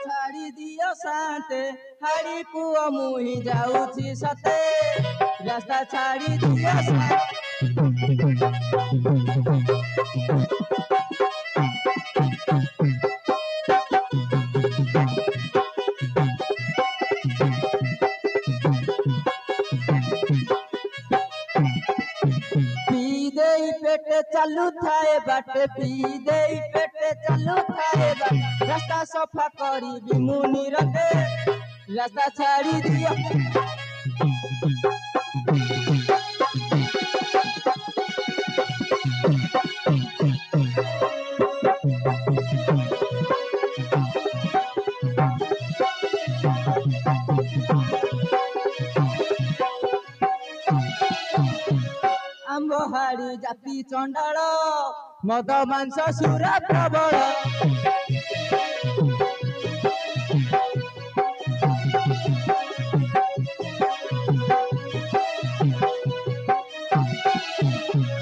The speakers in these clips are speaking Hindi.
छाड़ी दियो साथे हाड़ी पुओ मुही जाऊची सते रास्ता छाड़ी दियो पेटे चालू थाए बाटे पी दे पेटे चालू थाए बाटे रास्ता सफा करी मुनि रते रास्ता छाड़ी दिया हाड़ी जाति चंडाल मद मांस सुरा प्रबल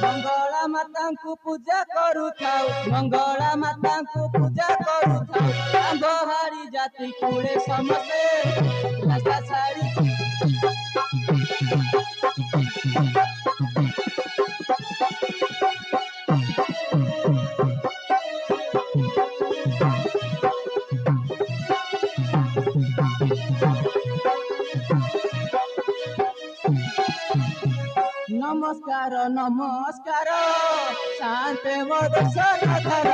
मंगला माता को पूजा करू थाउ मंगला माता को पूजा करू थाउ हाड़ी जाति कूड़े समसे रास्ता छाड़ी नमस्कार नमस्कार शांते मदर्शन धर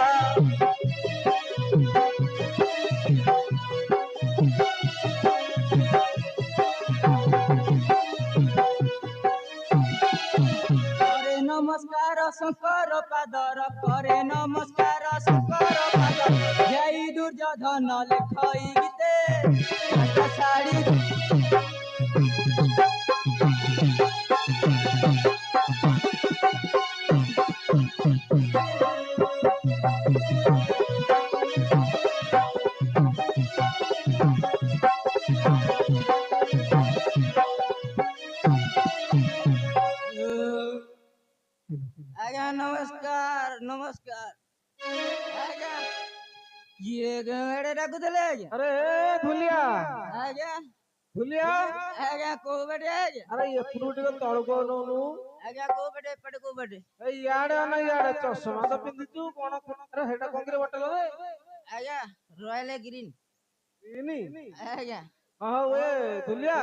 करे नमस्कार शंकर पादर करे नमस्कार शंकर पादर जय दुर्योधन लेखई गीते छाड़ी आज्ञा नमस्कार नमस्कार आज्ञा ये गड़े रख दले आज्ञा अरे धुलिया आज्ञा धुलिया आज्ञा को बड़े आज्ञा अरे ये फ्रूट को तळ को नोनु आज्ञा को बड़े पड़ को बड़े ए याडे ना याडे चश्मा तो पिंदिचु कोन अरे हेटा कोंगरे बटल रे आज्ञा रॉयल ग्रीन इनी आज्ञा हां ओए धुलिया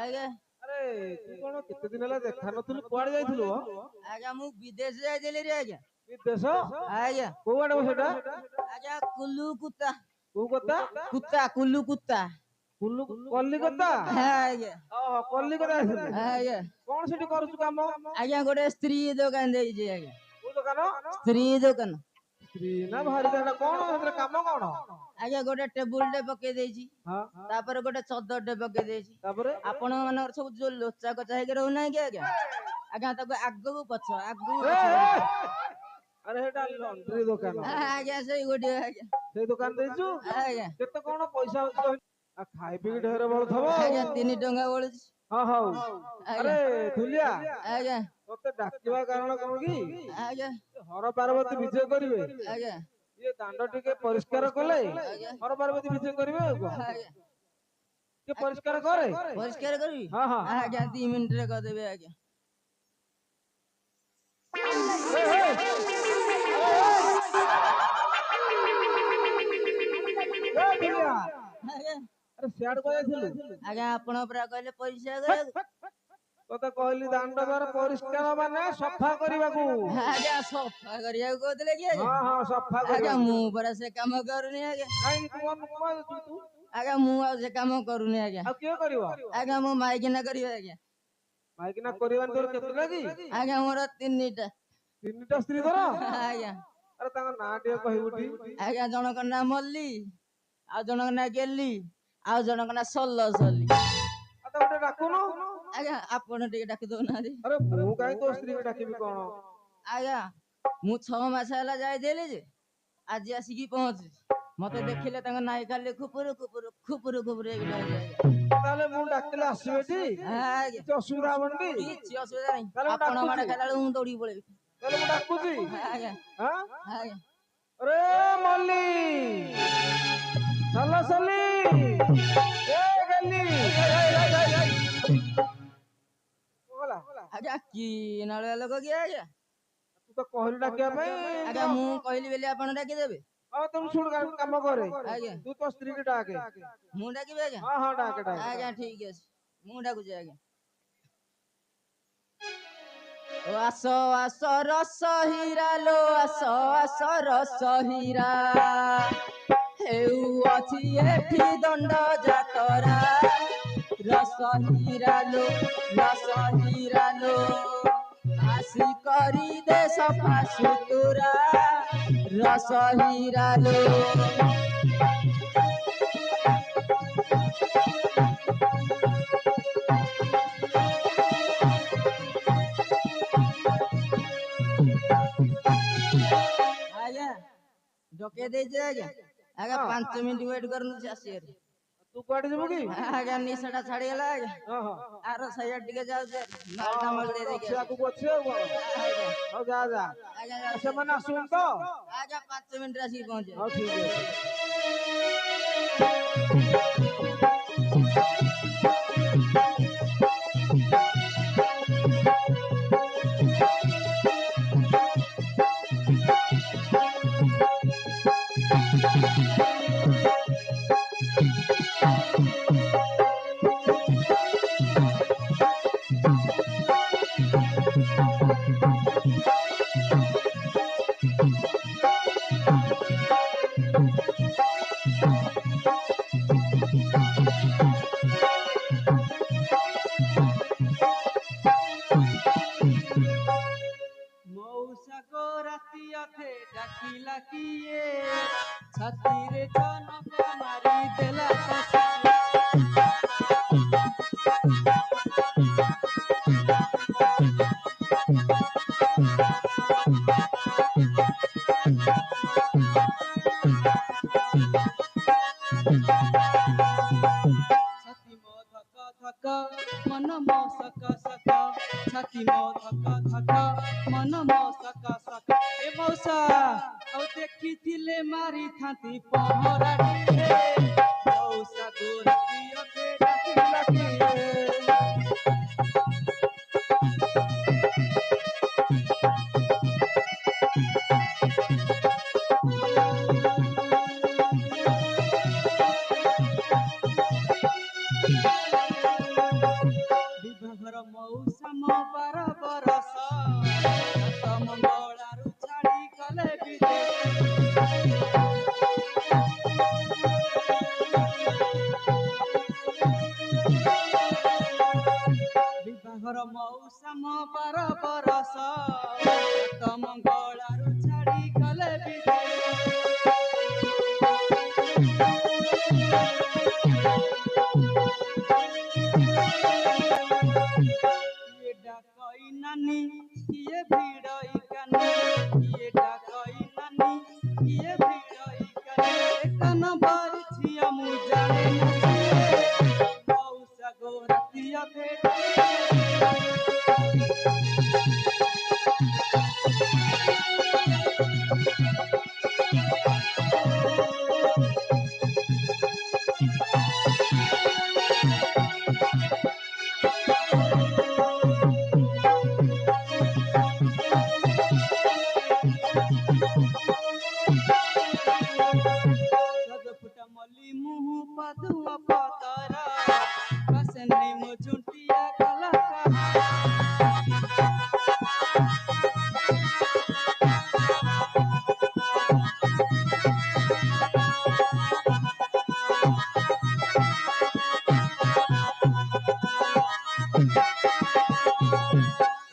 आज्ञा अरे तू कोन केते दिन हला देखा नथुलु कुआड जाइथुलु आज्ञा मु विदेश जाय देले रे आज्ञा विदेश आज्ञा कोआड सेटा आज्ञा कुल्लू कुत्ता को कता कुत्ता कुल्लू कुत्ता कुल्लू कलिकता आज्ञा ओह कलिकता आज्ञा कोन सेठी करूछु काम आज्ञा गोटे स्त्री दुकान देई जे आज्ञा को दुकान स्त्री दुकान स्त्री ना भारी दाना कोन हेतरे काम कोन आज्ञा गोटे टेबुल टे पके देइची हां तापर गोटे चदर टे पके देइची तापर आपण मानर सब जो लोचा कचा हे रहू नै के आज्ञा आज्ञा तको आगु पछ अरे हेटा लॉन्ड्री दुकान आज्ञा सही गोटे आज्ञा से दुकान देइछु आज्ञा केते कोन पैसा आ खाइ पी ढेर बळ थबो आज्ञा 3 टंका बोलछ हां हां अरे धुलिया आज्ञा तोते डाकिबा कारण कोन की आज्ञा हर पार्वती विजय करिवे आज्ञा ये दांड टिके परिष्कार कले हर पार्वती विजय करिवे आज्ञा के परिष्कार करे परिष्कार करबी हां हां आज्ञा 2 मिनिट रे कर देबे आज्ञा अरे सियाड को जाइथिलु आज्ञा आपण परा कहले पैसा करे तोते कहली दांड द्वार परिष्कार माने सफा करबाकू आज्ञा सफा करिया को देले कि आज्ञा हां हां सफा आज्ञा मु परा से काम करूनी आज्ञा काई तू कौन तू आज्ञा मु आ से काम करूनी आज्ञा आ के करबो आज्ञा मु माइकिना करियो आज्ञा माइकिना करबान तोर केते लागी आज्ञा मोर 3टा स्त्री धर आज्ञा अरे ताका ना टे कहबुटी आज्ञा जनक ना मल्ली आ जनक ना गेली आ जनक ना सल्ल सल्ली आ तो गोटे डाकुनो आज्ञा आपण टिके डाकी दो ना अरे मु काई तो स्त्री को डाकिबी कोन आज्ञा मु 6 मास हला जाय देले जे आज आसी पहुंची मते देखिले तांग नाई काले खुपुरु खुपुरु खुपुरु खुपुरु एक जाय ताले मु डाकले आसीबेटी आज्ञा किछ असुविधा हबंडी किछ असुविधा नहीं आपण माडे खाला मु दौड़ी पळे ताले मु डाकुची आज्ञा हां आज्ञा अरे मल्ली सला सली ए गली बोला आज्ञा कि नालिया लोक कि आज्ञा तू तो कहलु डाकिया पे आज्ञा मु कहली बेली आपण डाकी देबे अब तुम सुन काम करे आज्ञा तू तो स्त्री के डाके मु डाकिबे आज्ञा हां हां डाके डाके आज्ञा ठीक अछि मु डाकुचे आज्ञा ओ आसो आसो रस हीरा लो आसो आसो रस हीरा हेउ अछि एठी दंड जातरा रस हीरा लो आसी करी दे सफा सुतुरा रस हीरा लो आज्ञा डके दे जे आज्ञा आज्ञा 5 मिनिट वेट करनु से आसी रे तू कोड जेबो की आज्ञा निशाटा छाड़ी गेला आज्ञा हां हां आरो सैया टिके जाउ जे नालटा मगड़े दे के आगु पछे हो जा जा आज्ञा से मना सुन तो आज्ञा 5 मिनिट आसी पहुंचे हां ठीक है मौसा को राती अथे डाकिला किए छाती रे जनक मारी देला छाती मो धक धक मन मो सका सका छाती मो धक धक मन मो सका सका ए मौसा औ देखिथिले मारी थाती पहरा रे मौसा गोरती अथे डाकिला किए विभाघर मौसा मो बार बरस मंगलारू छाड़ी गले विदेश विभाघर मौसा मो बार बरस मंगलारू छाड़ी गले ये डाकई नानी ये भिड़ई कानी ये डाकई नानी ये भिड़ई कानी कन बार छिया मु जाने मौसा गोरतिया भेट सदपुट मली मुँह पदुआ पतरा कसने मु झुंटिया गला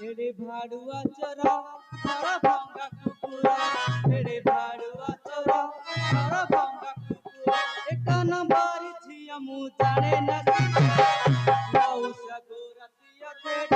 एड़े भाड़ुआ चोरा हरा भंगा कुकुरा एड़े भाड़ुआ चोरा हरा भंगा कुकुरा एक नंबर छिया मु जाने न मौसा गोरतिया भेट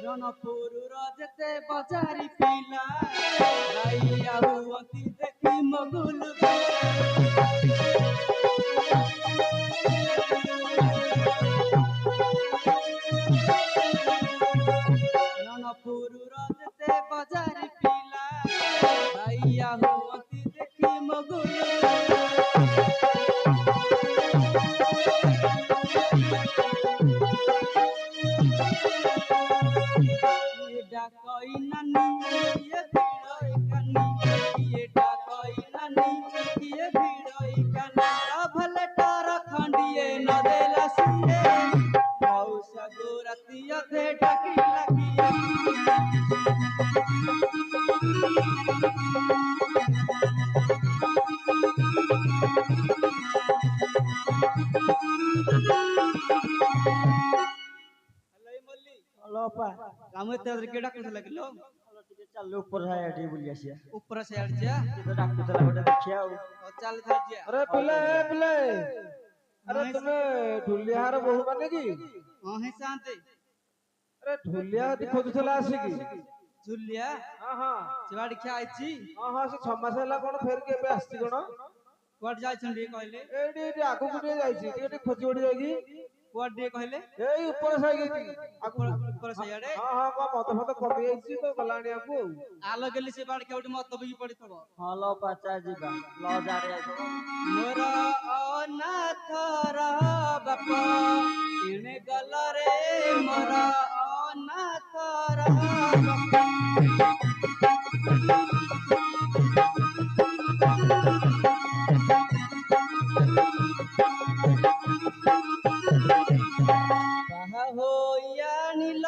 रनपुर रजते बजारी पिला भाई आहुअती देखी मगुल या हुअती देखी मगुल ये डाकोई नानी ये भिड़ोई कानी ये डाकोई नानी ये भिड़ोई कानी भले तारा खंडिए न देला सिए मौसा गोरतिया थे डाकी लागिए हेलो पा कामे तेरे केडा करते लगिलो हेलो टिके चल ऊपर है एडी बुलिया से ऊपर से हट जा तो डाकू चला गोटे देखिया और चल था जा अरे पिले अरे तुमे ढुलियार बहु माने की हां है शांति अरे ढुलिया खोजुला आसिकी झुलिया हां हां चिवाड़ी क्या आइची हां से 6 मास होला कोन फेर के बे आस्ती कोन कोड जाय छन रे कहले एडी आगु गुटे जाईची एडी खोजी ओडी जाईकी कोड दे कहले एई ऊपर से गई ऊपर से यारे हां हां को मत कमी जाईची तो गलाणी आकू आलो गेली से बाड़ केउटी मत बगी पड़ी तब हेलो पाचा जीबा लो जा रे मोर अनाथ रा बापा इने गल रे मोर अनाथ रा बापा कहा होया नील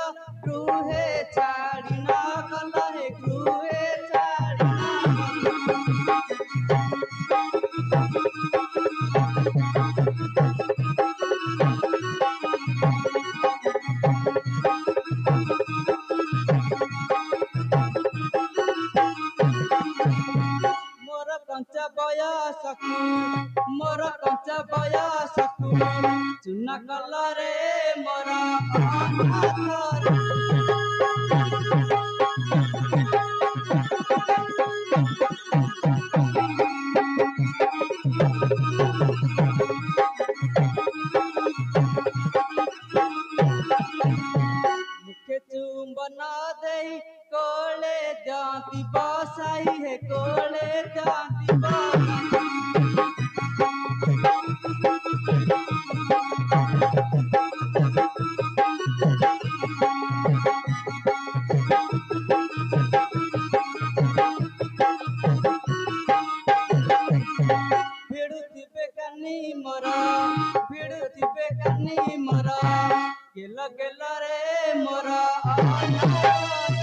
गृहे छाड़ी न गल हे गृहे छाड़ी मोर कंचा बयसकु मोर कंचा बयसकु चुना कल रे मोर अनाथ मुखे चुंबन देई कोले जाती बसाई है कोले जाती बसाई भिड़ुथिबे कानी मोरा भिड़ुथिबे कानी मोरा गेल गेल रे मोरा अनाथ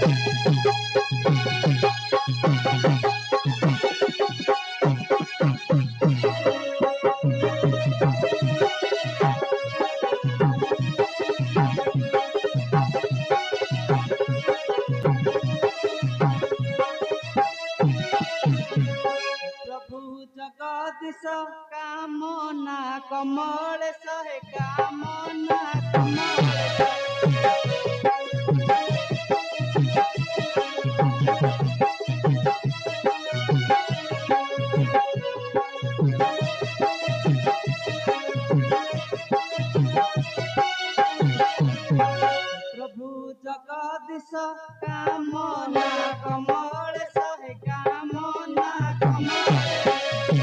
प्रभु जगदीश कामना कमल सहे कामना कमल प्रभु जगदीश कामना कमल सहे कामना कमल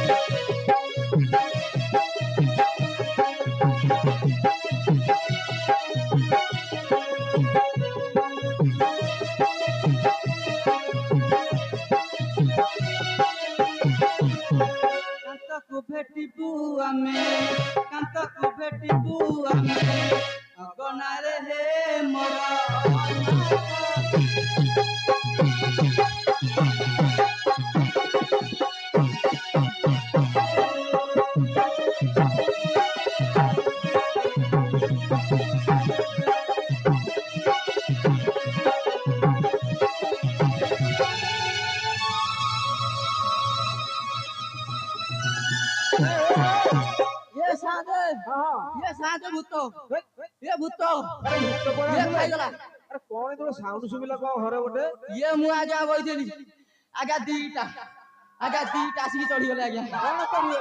कांतकु भेटिबु आमे कांतकु भेटिबु आमे अगनारे हे मोर अनाथ ये सादे हां ये सादे भूतो हां ये भूतो अरे भूत कोन ये आसिला खाइगला अरे कोन तो साउंड सुबिला को घरे गोटे ये मु आजा बइदेली आगा दीटा आसी चढ़ी गले आज्ञा कोन करिए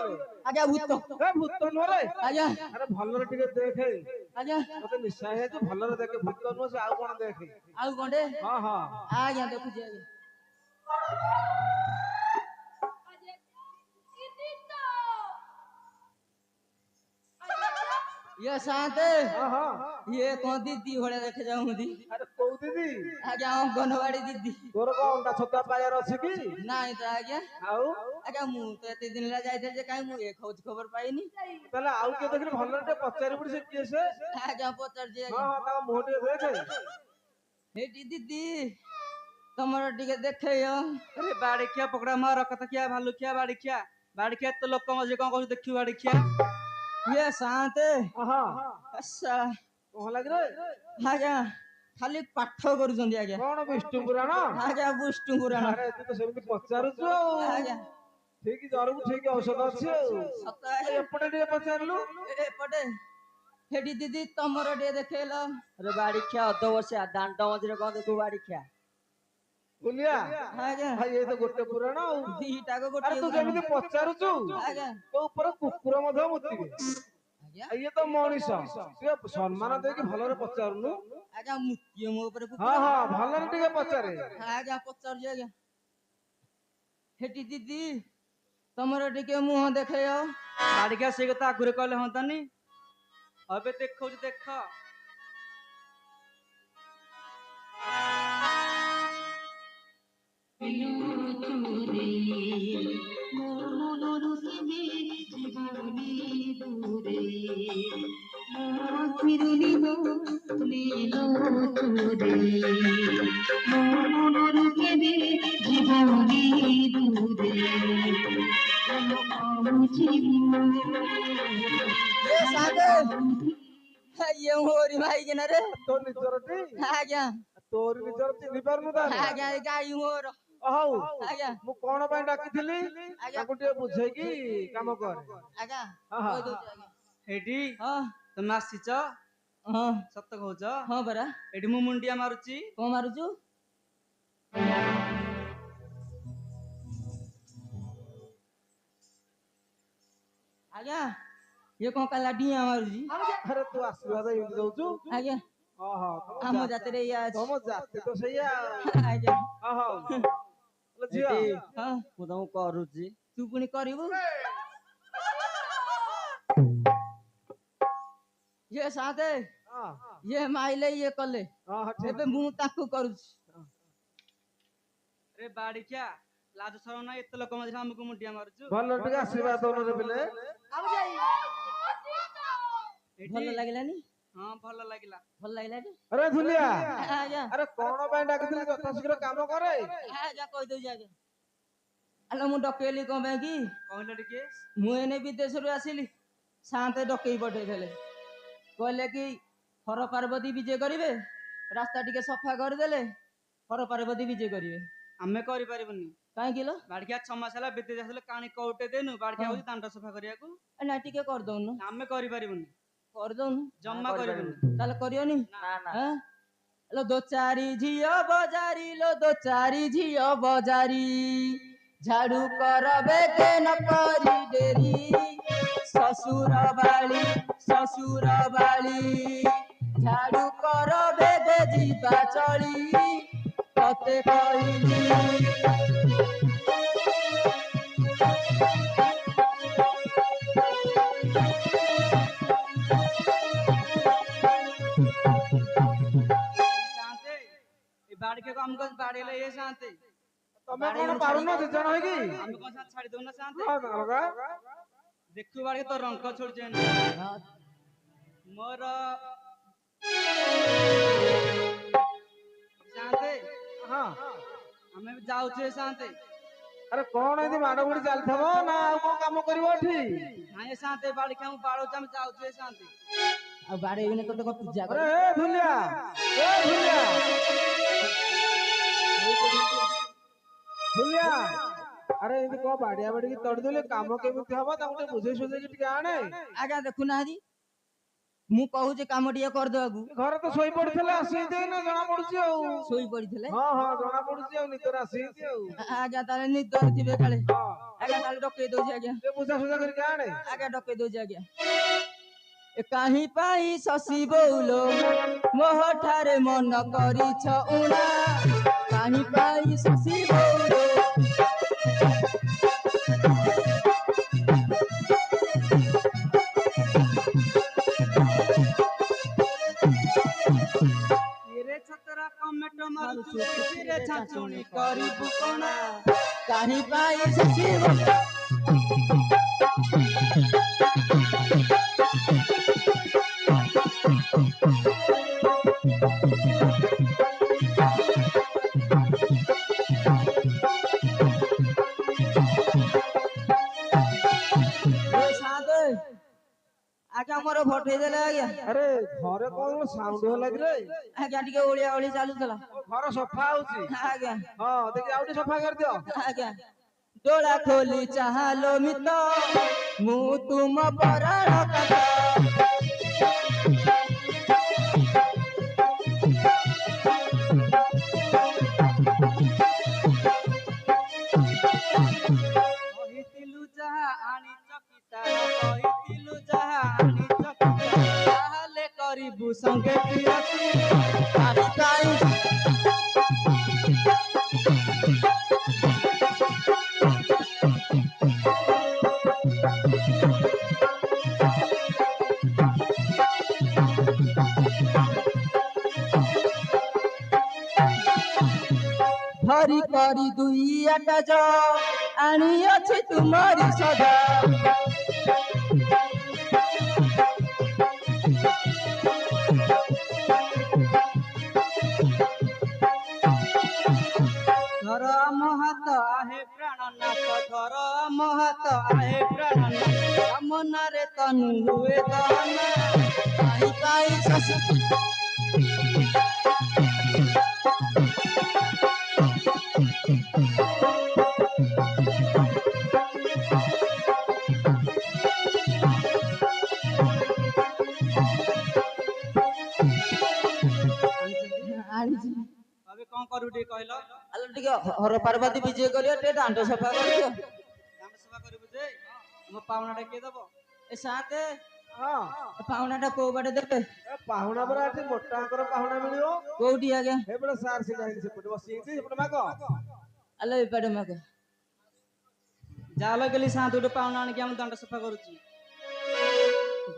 आज्ञा भूत ए भूत नरे आज्ञा अरे भलरे टिके देखे आज्ञा तते निशा है जो भलरे देखे भूत नो से आउ कोन देखे आउ कोंडे हां हां आज्ञा देखु जे ये शांत हाँ हाँ ये कौन दीदी भड़े देखे जाऊँ दी अरे कौ दीदी आज्ञा अंगनवाड़ी दीदी तोर कौन अंडा छतुआ पाइबार अछि कि नाଇଁ ତ ଆଜ୍ଞା ଆଉ ଆଜ୍ଞା ମୁଁ ତ ଏତେ ଦିନ ହେଲା ଯାଇଥିଲି ଯେ କାଇଁ ମୁଁ ଏ ଖୋଜ ଖବର ପାଇନି ତାହେଲେ ଆଉ କିଏ ଦେଖିଲି ଭଲରେ ଟିକେ ପଚାରି ପଡି ସେ କିଏ ସେ ଆଜ୍ଞା ପଚାରୁଛି ହଁ ଆଜ୍ଞା ହଁ ତାଙ୍କ ମୁହଁ ଟିକେ ଦେଖେ ହେଇଟି ଦିଦି ତମର ଟିକେ ଦେଖେଇଅ अरे बाड़िखिया पकड़ा मार कतकिया भालुखिया बाड़िखिया तो लोक मजे कौन कहू देखियो बाड़िखिया ଇଏ ଶାନ୍ତ ହଁ ଆଚ୍ଛା କଣ ଲାଗିରେ ଆଜ୍ଞା ଖାଲି ପାଠ କରୁଛନ୍ତି ଆଜ୍ଞା କଣ ବିଷ୍ଣୁ ପୁରାଣ ଆଜ୍ଞା ବିଷ୍ଣୁ ପୁରାଣ ଆରେ ତୁ ତ ସେମିତି ପଚାରୁଛୁ ଆଉ ଆଜ୍ଞା ଠିକ ଜରକୁ ଠିକ ଔଷଧ ଅଛି ଆଉ ସତ ଆଉ ଆଜ୍ଞା ଏପଟେ ଟିକେ ପଚାରିଲୁ ଏପଟେ ହେଠି ଦିଦି ତମର ଟିକେ ଦେଖେଇଲ ଆରେ ବାଡି ଖିଆ ଅଧ ବର୍ଷିଆ ଦାଣ୍ଡ ମଝିରେ କଣ ଦେଖିବୁ ବାଡି ଖିଆ ବୁଲିଆ ଆଜ୍ଞା ଭାଇ ଏ ତ ଗୋଟେ ପୁରାଣ ଆଉ ଦିଟାକ ଆରେ ଗୋଟିଏ ତୁ ପୁରାଣ ଯେମିତି ପଚାରୁଛୁ ଆଜ୍ଞା ତୋ ଉପରେ କୁକୁର ମଧ୍ୟ ମୁତିବେ ଆଜ୍ଞା ଇଏ ତ ମଣିଷ ଟିକେ ସମ୍ମାନ ଦେଇକି ଭଲରେ ପଚାରୁନୁ ଆଜ୍ଞା ମୁତିଏ ମୋ ଉପରେ ହଁ କୁକୁର ହଁ ଭଲରେ ଟିକେ ପଚାରେ ଆଜ୍ଞା ପଚାରୁଛି ଆଜ୍ଞା ହେଠି ଦିଦି ତମର ଟିକେ ମୁହଁ ଦେଖେଇଅ बाड़िखिया से कथा आगुरे कहले हंतानी अबे देखो देख ये साथे ये मोरी भाई के ना रे ତୋ ନିଜର ଟି आज्ञा ତୋରି ନିଜର ଚିହ୍ନି ପାରୁନୁ ତାହେଲେ आज्ञा गाई मोर ହଉ आज्ञा ମୁଁ କଣ ପାଇଁ ଡାକିଥିଲି ତାକୁ ଟିକେ ବୁଝେଇକି କାମ କର आज्ञा ହଁ ହଁ କହି ଦଉଛି ଆଜ୍ଞା एटी ହଁ तुम आसीच ହଁ सत कहूच ହଁ ପରା एटी मु मुंडिया मारुची କଣ ମାରୁଛୁ ଆଜ୍ଞା ଇଏ କଣ କାଲା ଡିଆଁ ମାରୁଛି ଆରେ ତୁ ଆଶୀର୍ବାଦ ଏମିତି ଦଉଛୁ ଆଜ୍ଞା ଓହୋ ଆମ ଜାତିରେ ଇୟା ଅଛି ତମ ଜାତି ତ ସେଇଆ ଆଜ୍ଞା ହଉ ଝିଅ ଏଠି ହଁ ମୁଁ ତମକୁ କରୁଛି ତୁ ପୁଣି କରିବୁ ଇଏ ସାଥେ ହଁ ଇଏ ମାଇଲେ ଇଏ କଲେ ହଁ ଠିକ ଏବେ ମୁଁ ତାକୁ କରୁଛି अरे बाड़िखिया लाज शरम ना एत लोक मजे हमको मुंडिया मारुचु ଭଲ ଟିକେ ଆଶୀର୍ବାଦ ଦଉନ ରେ ପିଲେ एटी ଭଲ ଲାଗିଲାନି हां भल लागिला ଭଲ ଲାଗିଲାନି ଆରେ ଧୁଲିଆ ଆଜ୍ଞା ଆରେ କଣ ପାଇଁ ଡାକିଥିଲି ଯଥାଶୀଘ୍ର କାମ କରେ ଆଜ୍ଞା କହିଦଉଛି ଆଜ୍ଞା ଆଲୋ ମୁଁ ଡକେଇଲି କଣ ପାଇଁ କି कहले टिके ମୁଁ ଏନେ ବିଦେଶରୁ ଆସିଲି ସାନ୍ତେ ଡକେଇ ପଠେଇଥିଲେ କହିଲେ କି ହର ପାର୍ବତୀ ବିଜେ କରିବେ ରାସ୍ତା ଟିକେ ସଫା କରିଦେଲେ ହର ପାର୍ବତୀ ବିଜେ କରିବେ आमे करि परिबनी କାହିଁକି ଲୋ बाड़िखिया 6 मास ହେଲା ବିଦେଶ ଆସିଲେ କାଣି କଉଟେ ଦେନୁ ବାड़ିखିଆ ହଉଛି ଦାଣ୍ଡ ସଫା କରିବାକୁ ନା ଟିକେ କରିଦଉନୁ ଆମେ କରି ପାରିବୁନି କରିଦଉନୁ ଜମା କରିବୁନି ତାହେଲେ କରିବନି ନା ନା ଆଁ? लो दो चारी झियो बजारी लो दो चारी झियो बजारी झाड़ू कर बेगे न करी डेरी ससुर बाली झाड़ू कर बेगे जीवा चली तते कहली शांते ए बाड़िखिया को हमको बाड़ेले ये शांते ତମେ କଣ ପାରୁନ ଦି ଜଣ ହେଇକି ଆମେ କଣ ସାथ ଛାଡି ଦଉନା शांते ହଁ, ଅଲଗା देखु बाड़िखिया तो रंग छोड़ जेन मोर शांते ହଁ ଆମେ ଯାଉଛୁ ଏ शांते ଆରେ କଣ ଏମିତି ମାଡ ଗୁଡି ଚାଲିଥିବ ନା ଆଉ କଣ କାମ କରିବ ଏଠି ନାଇଁ ଏ शांते बाड़िखिया ମୁଁ ବାଳୁଛୁ ଆମେ ଯାଉଛୁ ଏ शांते ଆଉ ବାଡେଇବିନି ତତେ କଣ ପୂଜା ଆରେ କରି ଏ ଧୁଲିଆ ଧୁଲିଆ ଆରେ ଏମିତି କଣ ବାଡିଆ ବାଡିକି ତଡିଦେଲେ କାମ କେମିତି ହବ ତାଙ୍କୁ ଟିକେ ବୁଝେଇ ସୁଝେଇକି ଟିକେ ଆଣେ ଆଜ୍ଞା ଦେଖୁନାହାନ୍ତି ମୁଁ କହୁଛି କାମ ଟିକେ କରିଦବାକୁ ଘରେ ତ ଶୋଇ ପଡିଥିଲେ ଆସିକି ନା ଜଣା ପଡୁଛି ଆଉ ଶୋଇ ପଡିଥିଲେ ହଁ ହଁ ଜଣା ପଡୁଛି ଆଉ ନିଦରେ ଆସିକି ଆଉ ଆଜ୍ଞା ତାହେଲେ ନିଦରେ ଥିବେ କାଳେ ହଁ ଆଜ୍ଞା ତାହେଲେ ଡକେଇ ଦଉଛି ଆଜ୍ଞା ଟିକେ ବୁଝା ସୁଝା କରିକି ଆଣେ ଆଜ୍ଞା ଡକେଇ ଦଉଛି ଆଜ୍ଞା ଏ କାହିଁ ପାଇଁ ଶଶି ବଉଲୋ ମୋହ ଠାରେ ମନ କରିଛ ଉଣା କାହିଁ ପାଇଁ ଶଶି ବଉଲୋ ଚାଚୁଣି କରିବୁ କଣା କାହିଁ ପାଇଁ ଶଶିବ आज्ञा मोर भटई देले आज्ञा अरे घरे कौन साउंड होला कि रे आज्ञा टिके ओलिया ओली चालुतला घर सफा होची आज्ञा हां देखि आउटी सफा कर दियो आज्ञा डोला खोली चाहलो मित मु तुम पराण कथा କହିଥିଲୁ ଯାହା ଆଣିଛ କିତାର କହିଥିଲୁ ଯାହା ଆଣିଛ କିତାର ତାହେଲେ କରିବୁ ସଙ୍ଗେ ପିଅତି କାହିଁ ପାଇଁ भरी करी दुई आटा जो आनी अछि तुम्हारी सदा ଧର ଆମ ହାତ आहे ପ୍ରାଣନାଥ ଧର ଆମ ହାତ आहे ପ୍ରାଣନାଥ କାମନାରେ ତନୁ ହୁଏ ଦହନା काई काई सस आड़ी ଏବେ କଣ କରିବୁ ଟିକେ କହିଲ ଆଲୋ ଟିକେ ହର ପାର୍ବତୀ ବିଜେ କରିବ ଟିକେ ଦାଣ୍ଡ ସଫା କରିଦିଅ ଦାଣ୍ଡ ସଫା କରିବୁ ଯେ ମୋ ପାଉଣାଟା କିଏ ଦବ ଏ ସାତେ हां ପାଉଣାଟା କୋଉ ବାଟେ ଦେବେ ए ପାହୁଣା ପରା ଏଠି ମୋଟାଙ୍କର ପାହୁଣା ମିଳିବ କୋଉଠି ଆଜ୍ଞା ଏ ବଡ ସାର ସିଧା ହେଇଛି ସେପଟେ ବସିଛି ସେପଟେ ମାଗ ଆଲୋ ଏପଟେ ମଗ ଜାଲ ଗଲି ସାନ୍ତ ଗୋଟେ ପାଉଣା ଆଣିକି ଆମ ଦାଣ୍ଡ ସଫା କରୁଛି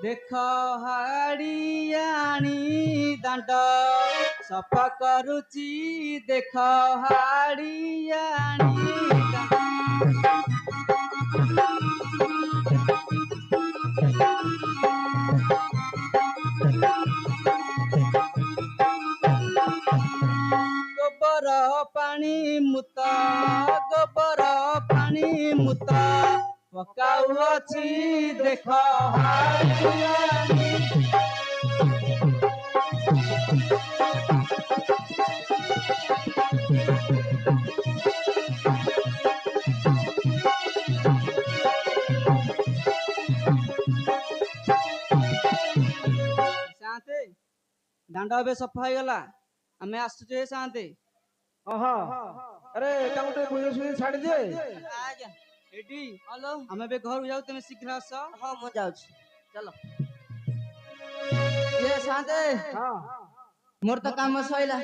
ଦେଖ ହାଡିଆଣି ଦାଣ୍ଡ ସଫା କରୁଛି ଦେଖ ହାଡିଆଣି ଗୋବର ପାଣି ମୁତ ଗୋବର ପାଣି ମୁତ ପକାଉଅଛି ଦେଖ ହାଡିଆଣି ଶାନ୍ତେ ଦାଣ୍ଡ ଏବେ ସଫା ହେଇଗଲା ଆମେ ଆସୁଛୁ ଏ ଶାନ୍ତେ ଓହୋ अरे ତାଙ୍କୁ ଟିକେ ବୁଝି ସୁଝି ଛାଡି ଦେ ଆଜ୍ଞା ଏଠି ହ୍ୟାଲୋ ଆମେ ଏବେ ଘରକୁ ଯାଉ ତମେ ଶୀଘ୍ର ଆସ ହଁ ମୁଁ ଯାଉଛି ଚାଲ ଇଏ ସାତେ ହଁ ମୋର ତ କାମ ସଇଲା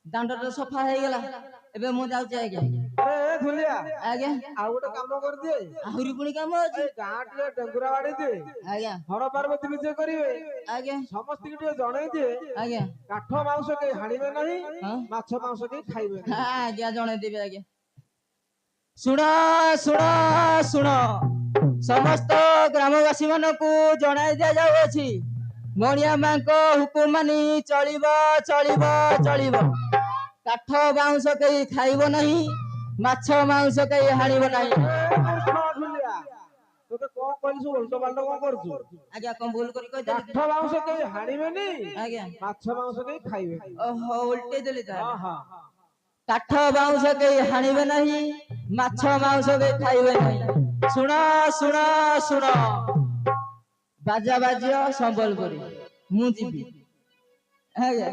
ଦାଣ୍ଡଟା ସଫା ହେଇଗଲା ଏବେ ମୁଁ ଯାଉଛି ଆଜ୍ଞା अरे ए धुलिया ଆଜ୍ଞା ଆଉ ଗୋଟେ କାମ କରିଦିଏ ଆହୁରି ପୁଣି କାମ ଅଛି ଏ ଗାଁ ଟିକେ ଡେଙ୍ଗୁରା ବାଡି ଦିଏ ଆଜ୍ଞା ହର ପାର୍ବତୀ ବିଜେ କରିବେ ଆଜ୍ଞା ସମସ୍ତଙ୍କୁ ଟିକେ ଜଣେଇ ଦିଏ ଆଜ୍ଞା କାଠ ମାଉଁସ କେହି ହାଣିବେ ନାହିଁ ହଁ ମାଛ ମାଉଁସ କେହି ଖାଇବେ ହଁ ନାହିଁ ଆଜ୍ଞା ଜଣେଇଦେବି ଆଜ୍ଞା ଶୁଣ ଶୁଣ ଶୁଣ ସମସ୍ତ ଗ୍ରାମବାସୀ ମାନଙ୍କୁ ଜଣାଇ ଦିଆଯାଉଅଛି ମଣିଆ ମାଙ୍କ ହୁକୁମ ମାନି ଚଳିବ ଚଳିବ ଚଳିବ କାଠ ବାଉଁଶ କେହି ଖାଇବ ନାହିଁ ମାଛ ମାଉଁସ କେହି ହାଣିବ ନାହିଁ ଧୁଲିଆ ତୋତେ କଣ କହିଲି ସବୁ ଓଲଟ ପାଲଟ କଣ କରୁଛୁ ଆଜ୍ଞା କଣ ଭୁଲ କରି କହିଦେଲି କାଠ ମାଉଁସ କେହି ହାଣିବେନି ଆଜ୍ଞା ମାଛ ମାଉଁସ କେହି ଖାଇବେନି ଓହୋ ଉଲ୍ଟେଇ ଦେଲି ହଁ ତାହେଲେ ହଁ କାଠ ବାଉଁଶ କେହି ହାଣିବେ ନାହିଁ ମାଛ ମାଉଁସ କେହି ଖାଇବେ ନାହିଁ ଶୁଣ ଶୁଣ ଶୁଣ ବାଜା ବାଜିବ ସମ୍ବଲପୁରୀ ମୁଁ ଯିବି ଆଜ୍ଞା